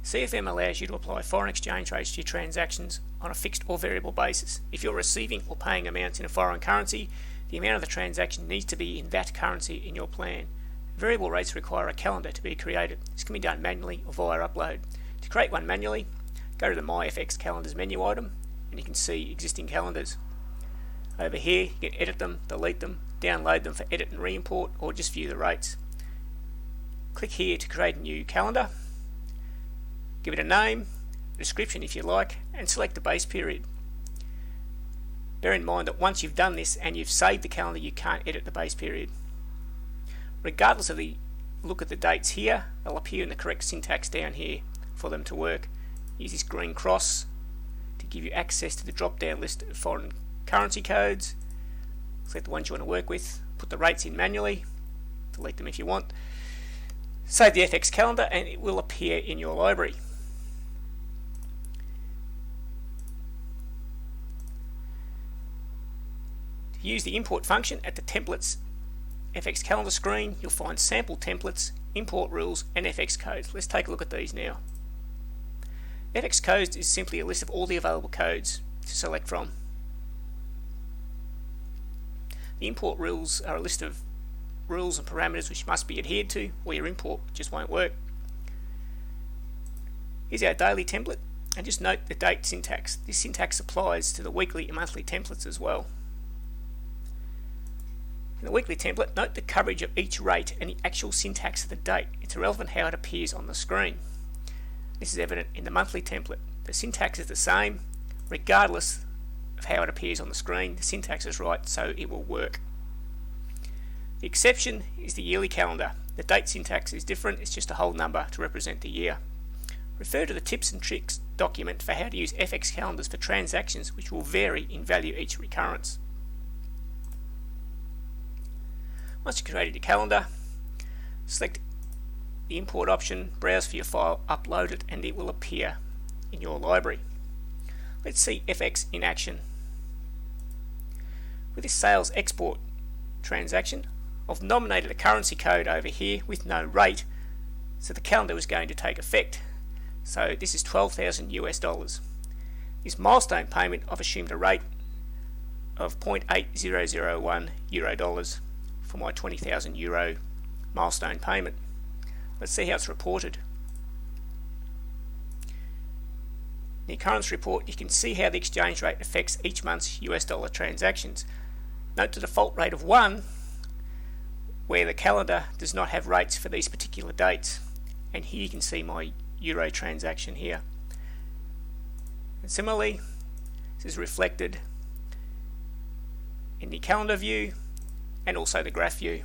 CFM allows you to apply foreign exchange rates to your transactions on a fixed or variable basis. If you're receiving or paying amounts in a foreign currency, the amount of the transaction needs to be in that currency in your plan. Variable rates require a calendar to be created. This can be done manually or via upload. To create one manually, go to the MyFX Calendars menu item and you can see existing calendars. Over here you can edit them, delete them, download them for edit and re-import, or just view the rates. Click here to create a new calendar. Give it a name, a description if you like, and select the base period. Bear in mind that once you've done this and you've saved the calendar, you can't edit the base period. Regardless of the look at the dates here, they'll appear in the correct syntax down here for them to work. Use this green cross to give you access to the drop down list of foreign currency codes. Select the ones you want to work with, put the rates in manually, delete them if you want. Save the FX calendar and it will appear in your library. To use the import function at the templates FX calendar screen, you'll find sample templates, import rules and FX codes. Let's take a look at these now. FX codes is simply a list of all the available codes to select from. The import rules are a list of rules and parameters which must be adhered to, or your import just won't work. Here's our daily template, and just note the date syntax. This syntax applies to the weekly and monthly templates as well. In the weekly template, note the coverage of each rate and the actual syntax of the date. It's irrelevant how it appears on the screen. This is evident in the monthly template. The syntax is the same, regardless of how it appears on the screen. The syntax is right, so it will work. The exception is the yearly calendar. The date syntax is different, it's just a whole number to represent the year. Refer to the tips and tricks document for how to use FX calendars for transactions, which will vary in value each recurrence. Once you've created your calendar, select the import option, browse for your file, upload it, and it will appear in your library. Let's see FX in action. With this sales export transaction, I've nominated a currency code over here with no rate, so the calendar is going to take effect. So this is 12,000 US dollars. This milestone payment, I've assumed a rate of 0.8001 euro dollars for my 20,000 euro milestone payment. Let's see how it's reported. In the occurrence report, you can see how the exchange rate affects each month's US dollar transactions. Note the default rate of 1, where the calendar does not have rates for these particular dates. And here you can see my euro transaction here. And similarly, this is reflected in the calendar view and also the graph view.